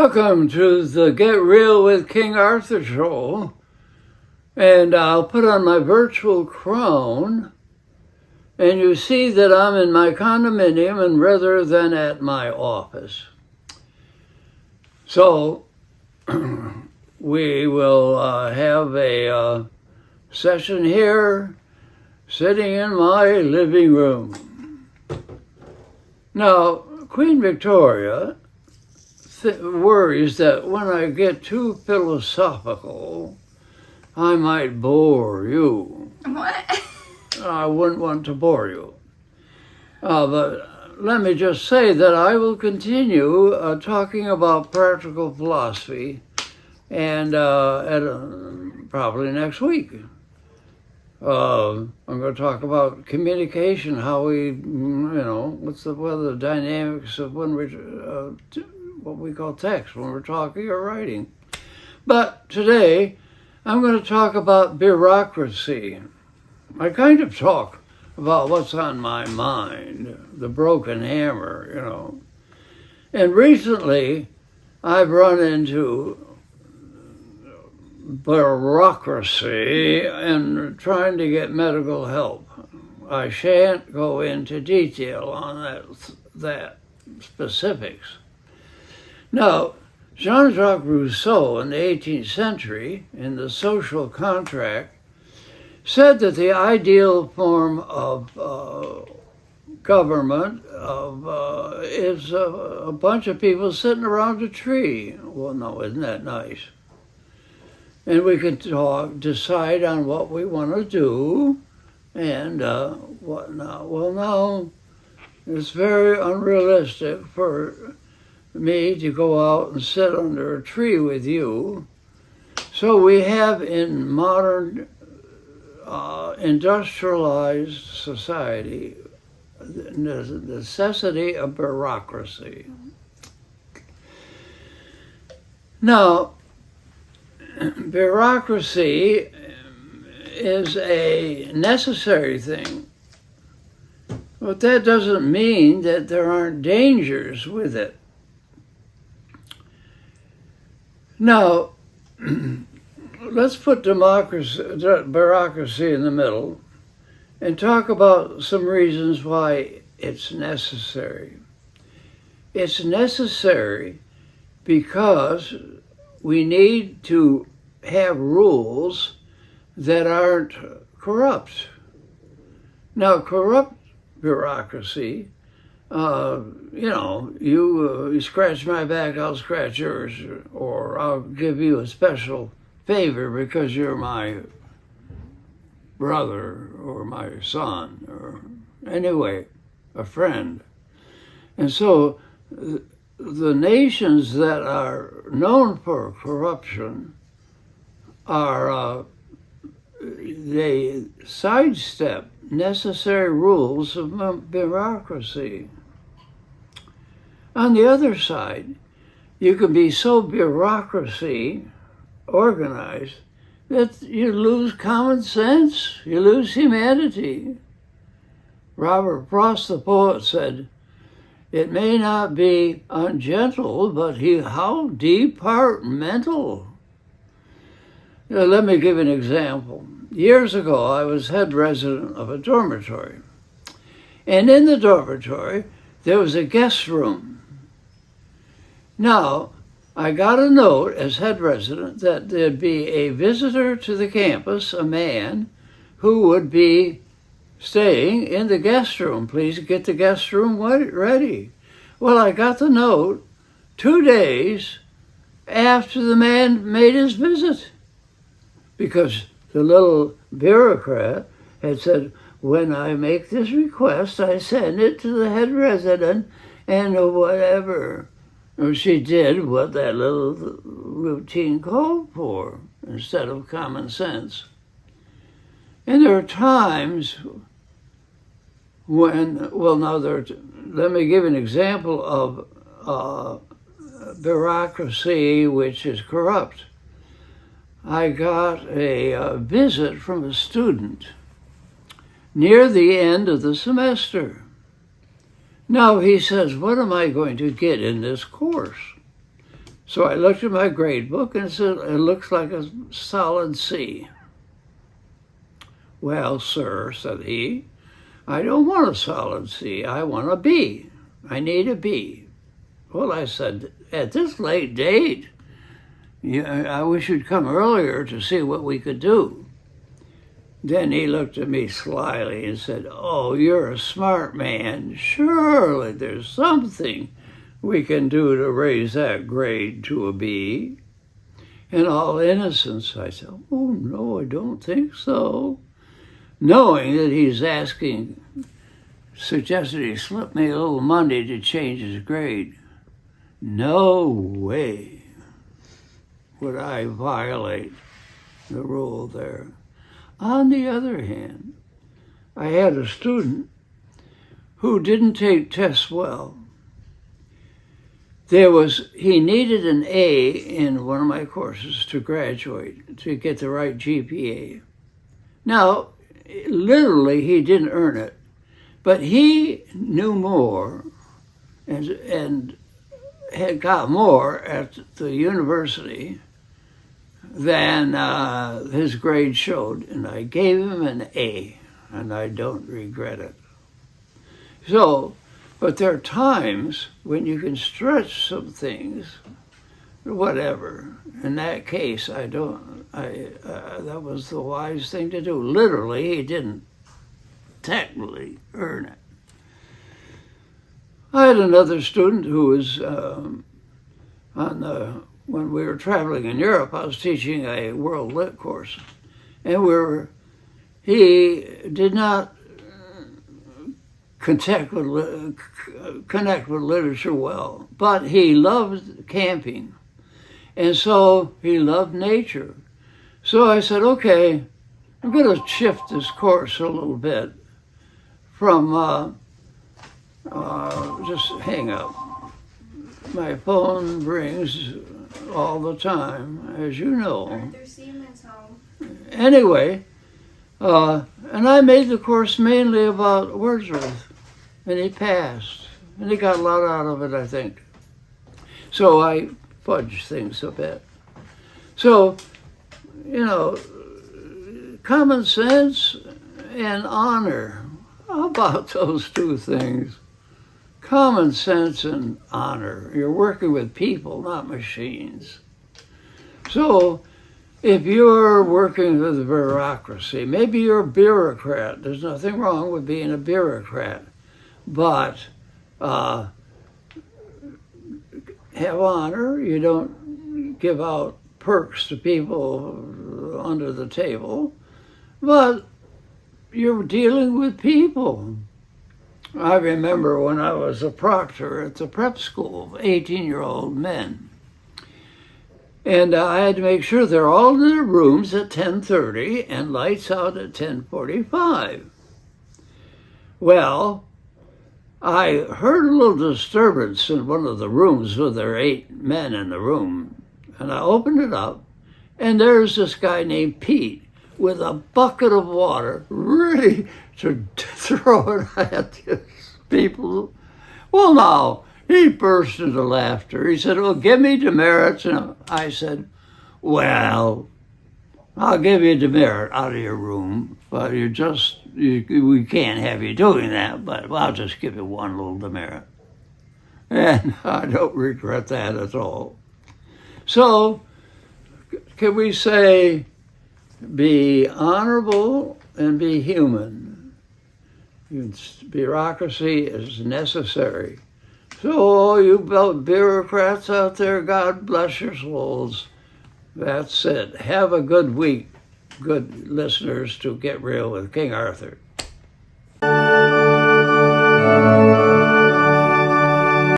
Welcome to the Get Real with King Arthur show. And I'll put on my virtual crown. And you see that I'm in my condominium and rather than at my office. So we will have a session here, sitting in my living room. Now, Queen Victoria worries that when I get too philosophical, I might bore you. What? I wouldn't want to bore you. But let me just say that I will continue talking about practical philosophy and probably next week. I'm going to talk about communication, how we, what are the dynamics of when we, what we call text, when we're talking or writing. But today, I'm going to talk about bureaucracy. I kind of talk about what's on my mind, the broken hammer, And recently, I've run into bureaucracy and trying to get medical help. I shan't go into detail on that specifics. Now, Jean-Jacques Rousseau in the 18th century, in The Social Contract, said that the ideal form of government is a bunch of people sitting around a tree. Well, no, isn't that nice? And we can decide on what we want to do, and what not. Well, now, it's very unrealistic for me to go out and sit under a tree with you. So we have in modern industrialized society the necessity of bureaucracy. Now, bureaucracy is a necessary thing, but that doesn't mean that there aren't dangers with it. Now, let's put bureaucracy in the middle and talk about some reasons why it's necessary. It's necessary because we need to have rules that aren't corrupt. Now, corrupt bureaucracy, you scratch my back, I'll scratch yours, or I'll give you a special favor because you're my brother or my son, or anyway, a friend. And so the nations that are known for corruption they sidestep necessary rules of bureaucracy. On the other side, you can be so bureaucracy organized that you lose common sense, you lose humanity. Robert Frost, the poet, said, "It may not be ungentle, but how departmental." Let me give an example. Years ago, I was head resident of a dormitory. And in the dormitory, there was a guest room. Now, I got a note as head resident that there'd be a visitor to the campus, a man, who would be staying in the guest room. Please get the guest room ready. Well, I got the note 2 days after the man made his visit, because the little bureaucrat had said, when I make this request, I send it to the head resident and whatever. And she did what that little routine called for instead of common sense. And there are times when, let me give an example of bureaucracy which is corrupt. I got a visit from a student near the end of the semester. Now he says, what am I going to get in this course? So I looked at my grade book and said, it looks like a solid C. Well, sir, said he, I don't want a solid C. I want a B. I need a B. Well, I said, at this late date, I wish you'd come earlier to see what we could do. Then he looked at me slyly and said, oh, you're a smart man. Surely there's something we can do to raise that grade to a B. In all innocence, I said, oh, no, I don't think so. Knowing that he's asking, suggested he slip me a little money to change his grade. No way would I violate the rule there. On the other hand, I had a student who didn't take tests well. He needed an A in one of my courses to graduate, to get the right GPA. Now, literally, he didn't earn it, but he knew more and had got more at the university than his grade showed, and I gave him an A, and I don't regret it. So, but there are times when you can stretch some things, whatever. In that case, that was the wise thing to do. Literally, he didn't technically earn it. I had another student who was when we were traveling in Europe, I was teaching a world lit course, and he did not connect with literature well, but he loved camping, and so he loved nature. So I said, okay, I'm going to shift this course a little bit from, just hang up. My phone rings all the time, as you know. Arthur Seaman's home. Anyway, and I made the course mainly about Wordsworth, and he passed, and he got a lot out of it, I think. So I fudged things a bit. So, common sense and honor. How about those two things? Common sense and honor. You're working with people, not machines. So, if you're working with bureaucracy, maybe you're a bureaucrat. There's nothing wrong with being a bureaucrat. But have honor. You don't give out perks to people under the table. But you're dealing with people. I remember when I was a proctor at the prep school, 18-year-old men. And I had to make sure they're all in their rooms at 10:30 and lights out at 10:45. Well, I heard a little disturbance in one of the rooms with there 8 men in the room. And I opened it up, and there's this guy named Pete with a bucket of water, ready to throw it at these people. Well, now, he burst into laughter. He said, well, give me demerits. And I said, well, I'll give you a demerit out of your room, but we can't have you doing that, but I'll just give you one little demerit. And I don't regret that at all. So, can we say, be honorable and be human? Bureaucracy is necessary. So, all you bureaucrats out there, God bless your souls. That's it. Have a good week, good listeners, to Get Real with King Arthur.